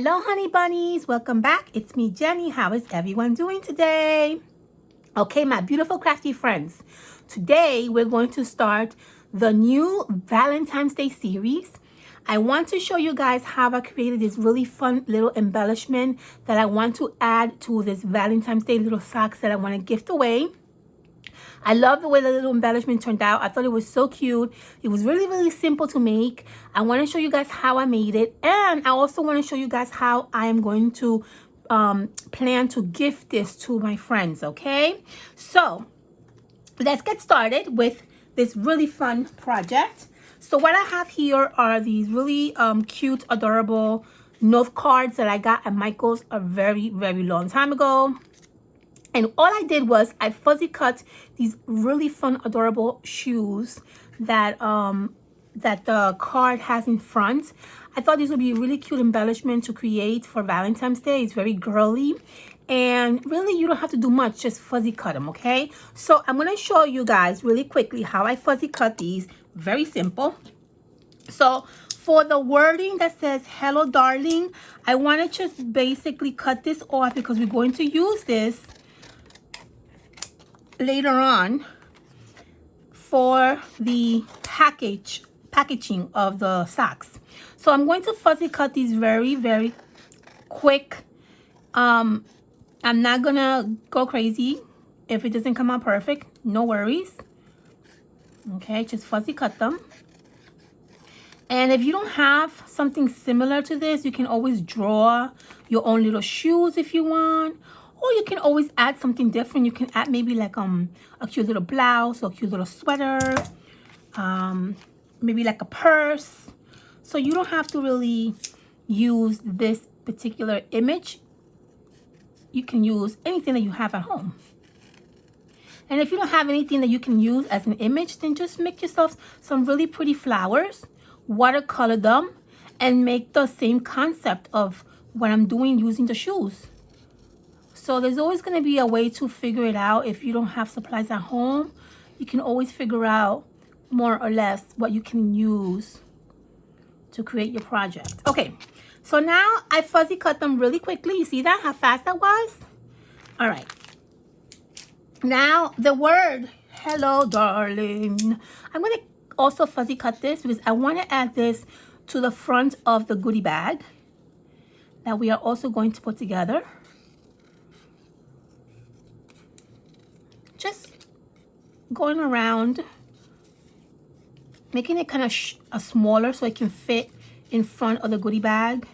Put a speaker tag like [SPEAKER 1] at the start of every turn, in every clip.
[SPEAKER 1] Hello honey bunnies, welcome back. It's me, Jenny. How is everyone doing today? Okay, my beautiful crafty friends, today we're going to start the new Valentine's Day series. I want to show you guys how I created this really fun little embellishment that I want to add to this Valentine's Day little socks that I want to gift away. I love the way the little embellishment turned out. I thought it was so cute. It was really simple to make. I want to show you guys how I made it, and I also want to show you guys how I am going to plan to gift this to my friends. Okay, so let's get started with this really fun project. So what I have here are these really cute, adorable note cards that I got at Michael's a very long time ago. And all I did was I fuzzy cut these really fun, adorable shoes that that the card has in front. I thought this would be a really cute embellishment to create for Valentine's Day. It's very girly, and really you don't have to do much, just fuzzy cut them, okay? So I'm going to show you guys really quickly how I fuzzy cut these. Very simple. So for the wording that says hello darling, I want to just basically cut this off because we're going to use this later on for the packaging of the socks. So I'm going to fuzzy cut these very quick. I'm not gonna go crazy if it doesn't come out perfect. No worries. Okay, just fuzzy cut them. And if you don't have something similar to this, you can always draw your own little shoes if you want. Or you can always add something different. You can add maybe like a cute little blouse or a cute little sweater. Maybe like a purse. So you don't have to really use this particular image. You can use anything that you have at home. And if you don't have anything that you can use as an image, then just make yourself some really pretty flowers, watercolor them, and make the same concept of what I'm doing using the shoes. So there's always going to be a way to figure it out. If you don't have supplies at home, you can always figure out more or less what you can use to create your project. Okay, so now I fuzzy cut them really quickly. You see that, how fast that was? All right. Now the word hello darling, I'm going to also fuzzy cut this because I want to add this to the front of the goodie bag that we are also going to put together. Just going around, making it kind of smaller so it can fit in front of the goodie bag.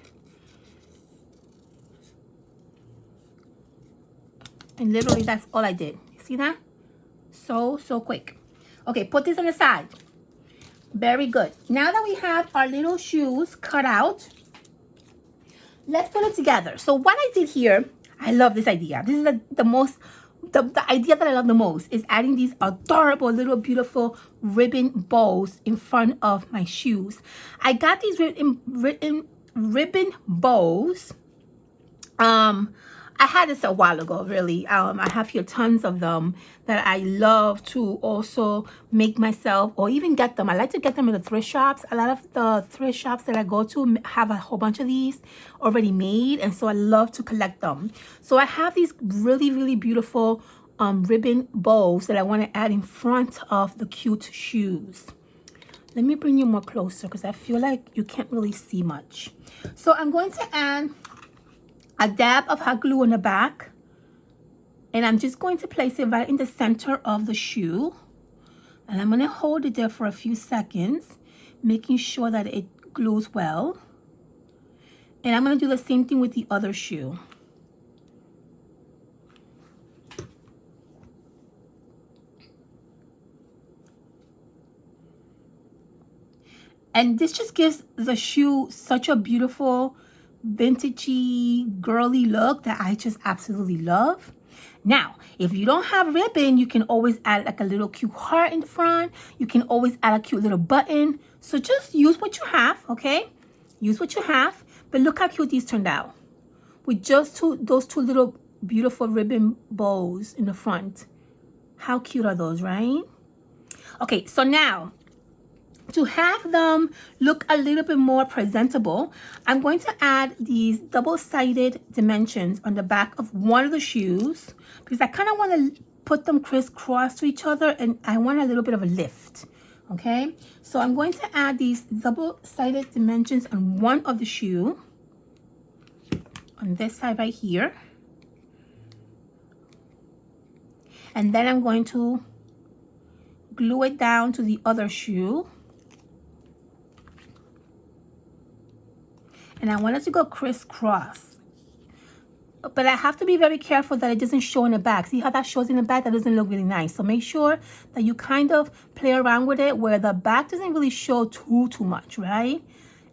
[SPEAKER 1] And literally that's all I did. See that? So quick. Okay, put this on the side. Very good. Now that we have our little shoes cut out, let's put it together. So what I did here, I love this idea. This is the idea that I love the most is adding these adorable little beautiful ribbon bows in front of my shoes. I got these ribbon bows. I had this a while ago, really. I have here tons of them that I love to also make myself or even get them. I like to get them in the thrift shops. A lot of the thrift shops that I go to have a whole bunch of these already made, and so I love to collect them. So I have these really beautiful ribbon bows that I want to add in front of the cute shoes. Let me bring you more closer because I feel like you can't really see much. So I'm going to add a dab of hot glue on the back, and I'm just going to place it right in the center of the shoe, and I'm going to hold it there for a few seconds, making sure that it glues well. And I'm going to do the same thing with the other shoe. And this just gives the shoe such a beautiful vintagey girly look that I just absolutely love. Now if you don't have ribbon, you can always add like a little cute heart in the front. You can always add a cute little button. So just use what you have, okay? Use what you have. But look how cute these turned out with just those two little beautiful ribbon bows in the front. How cute are those, right? Okay, so now To have them look a little bit more presentable, I'm going to add these double-sided dimensions on the back of one of the shoes because I kind of want to put them crisscross to each other and I want a little bit of a lift. Okay, so I'm going to add these double-sided dimensions on one of the shoe on this side right here, and then I'm going to glue it down to the other shoe. And I want it to go crisscross. But I have to be very careful that it doesn't show in the back. See how that shows in the back? That doesn't look really nice. So make sure that you kind of play around with it where the back doesn't really show too much, right?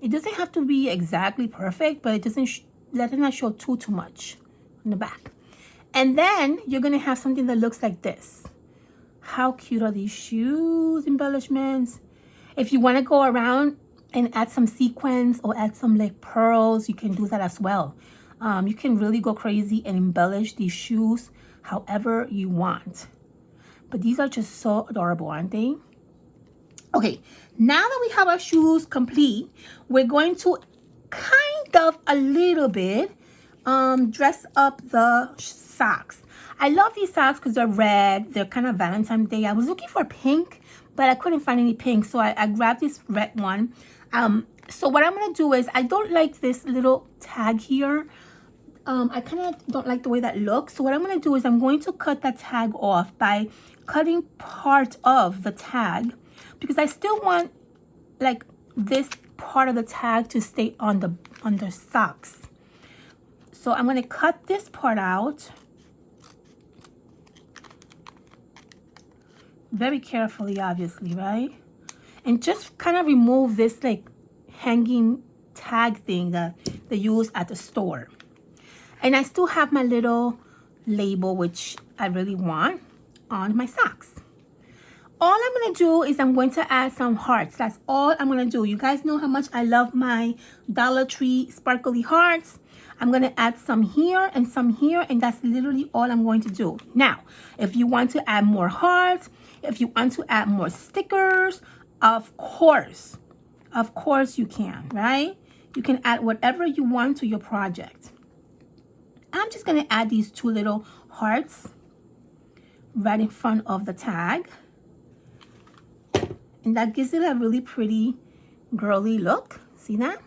[SPEAKER 1] It doesn't have to be exactly perfect, but it doesn't let it not show too much in the back. And then you're going to have something that looks like this. How cute are these shoes embellishments? If you want to go around and add some sequins or add some like pearls, you can do that as well. You can really go crazy and embellish these shoes however you want. But these are just so adorable, aren't they? Okay, now that we have our shoes complete, we're going to kind of a little bit dress up the socks. I love these socks because they're red. They're kind of Valentine's Day. I was looking for pink, but I couldn't find any pink, so I grabbed this red one. So what I'm going to do is, I don't like this little tag here. I kind of don't like the way that looks. So what I'm going to do is I'm going to cut that tag off by cutting part of the tag, because I still want like this part of the tag to stay on the socks. So I'm going to cut this part out very carefully, obviously, right? And just kind of remove this like hanging tag thing that they use at the store. And I still have my little label, which I really want, on my socks. All I'm going to do is I'm going to add some hearts. That's all I'm going to do. You guys know how much I love my Dollar Tree sparkly hearts. I'm going to add some here, and that's literally all I'm going to do. Now, if you want to add more hearts, if you want to add more stickers, of course you can, right? You can add whatever you want to your project. I'm just going to add these two little hearts right in front of the tag. And that gives it a really pretty girly look. See that?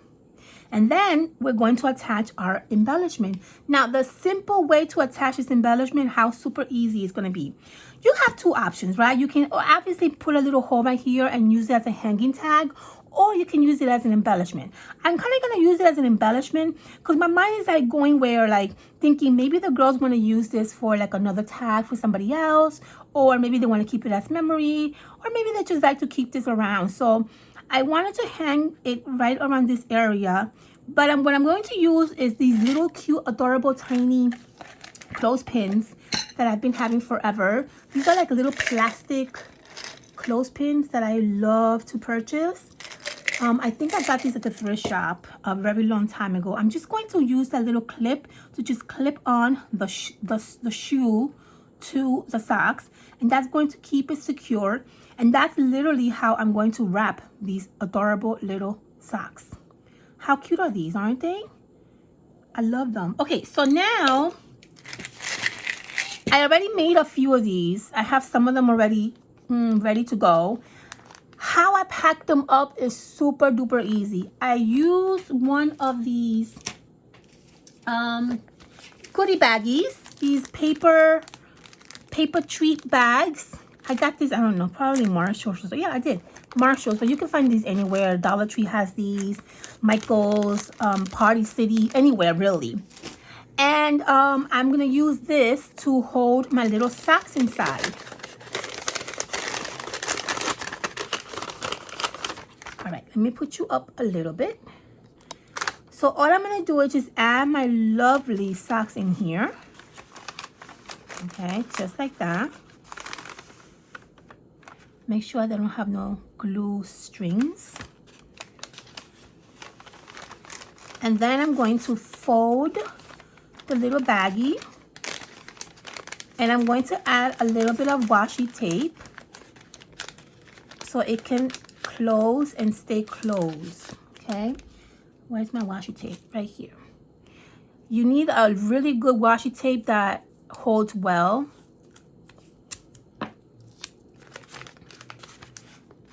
[SPEAKER 1] And then we're going to attach our embellishment. Now, the simple way to attach this embellishment, how super easy it's going to be. You have two options, right? You can obviously put a little hole right here and use it as a hanging tag, or you can use it as an embellishment. I'm kind of going to use it as an embellishment because my mind is like going where, like thinking maybe the girls want to use this for like another tag for somebody else, or maybe they want to keep it as memory, or maybe they just like to keep this around. So I wanted to hang it right around this area, but what I'm going to use is these little cute, adorable, tiny clothespins that I've been having forever. These are like little plastic clothespins that I love to purchase. I think I got these at the thrift shop a very long time ago. I'm just going to use that little clip to just clip on the shoe to the socks, and that's going to keep it secure. And that's literally how I'm going to wrap these adorable little socks. How cute are these, aren't they? I love them. Okay, so now I already made a few of these. I have some of them already ready to go. How I pack them up is super duper easy. I use one of these goodie baggies, these paper treat bags. I got these, I don't know, probably Marshalls. Yeah, I did. Marshalls, but you can find these anywhere. Dollar Tree has these, Michael's, Party City, anywhere really. And I'm gonna use this to hold my little socks inside. All right, let me put you up a little bit. So all I'm gonna do is just add my lovely socks in here. Okay, just like that. Make sure they don't have no glue strings. And then I'm going to fold the little baggie. And I'm going to add a little bit of washi tape so it can close and stay closed. Okay, where's my washi tape? Right here. You need a really good washi tape that holds well.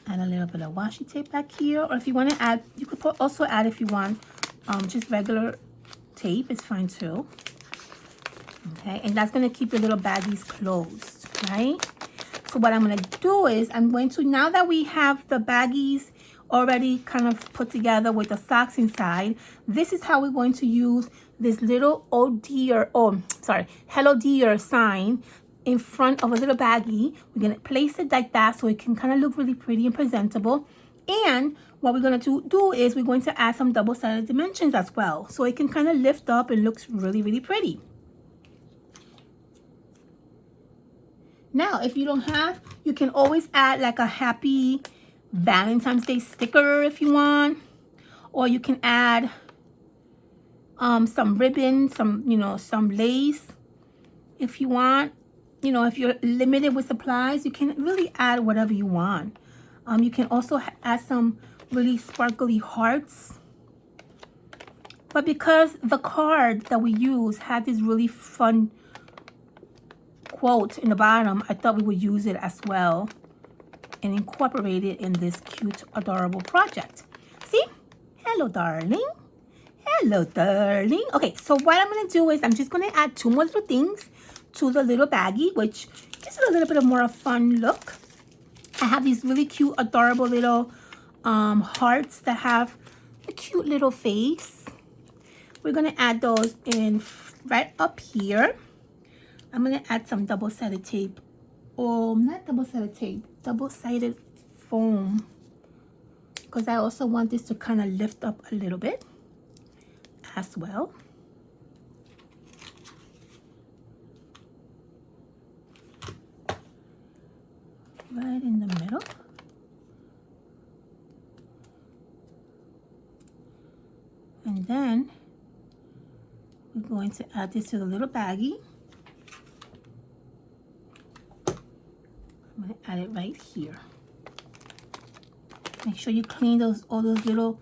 [SPEAKER 1] Add a little bit of washi tape back here, or if you want to add, you could also add, if you want, just regular tape. It's fine too. Okay, and that's going to keep your little baggies closed, right? So what I'm going to do is I'm going to, now that we have the baggies already kind of put together with the socks inside, this is how we're going to use this little Hello Dear sign in front of a little baggie. We're going to place it like that so it can kind of look really pretty and presentable. And what we're going to do is we're going to add some double-sided dimensions as well, so it can kind of lift up and looks really, really pretty. Now, if you don't have, you can always add like a happy Valentine's Day sticker if you want. Or you can add some ribbon, some lace if you want. You know, if you're limited with supplies, you can really add whatever you want. You can also add some really sparkly hearts. But because the card that we use had this really fun quote in the bottom, I thought we would use it as well and incorporate it in this cute, adorable project. See? Hello, darling. Hello, darling. Okay, so what I'm going to do is I'm just going to add 2 more little things to the little baggie, which gives it a little bit of more of a fun look. I have these really cute, adorable little hearts that have a cute little face. We're going to add those in right up here. I'm going to add some double-sided tape. Oh, not double-sided tape, double-sided foam. Because I also want this to kind of lift up a little bit as well. Right in the middle. And then we're going to add this to the little baggie. I'm going to add it right here. Make sure you clean all those little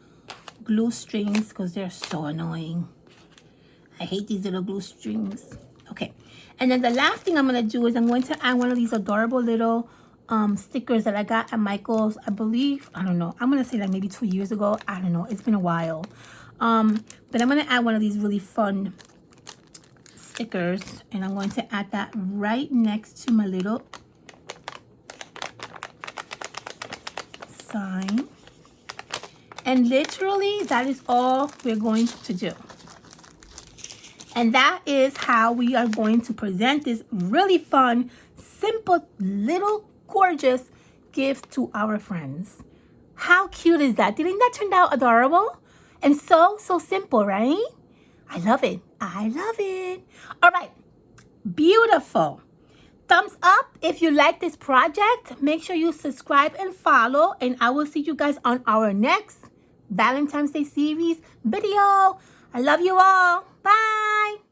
[SPEAKER 1] glue strings because they're so annoying. I hate these little glue strings. Okay, and then the last thing I'm going to do is I'm going to add one of these adorable little stickers that I got at Michael's, I believe. I don't know. I'm going to say like maybe 2 years ago. I don't know. It's been a while. But I'm going to add one of these really fun stickers, and I'm going to add that right next to my little sign. And literally that is all we're going to do. And that is how we are going to present this really fun, simple, little, gorgeous gift to our friends. How cute is that? Didn't that turn out adorable? And so simple, right? I love it. I love it. All right. Beautiful. Thumbs up if you like this project. Make sure you subscribe and follow. And I will see you guys on our next Valentine's Day series video. I love you all. Bye.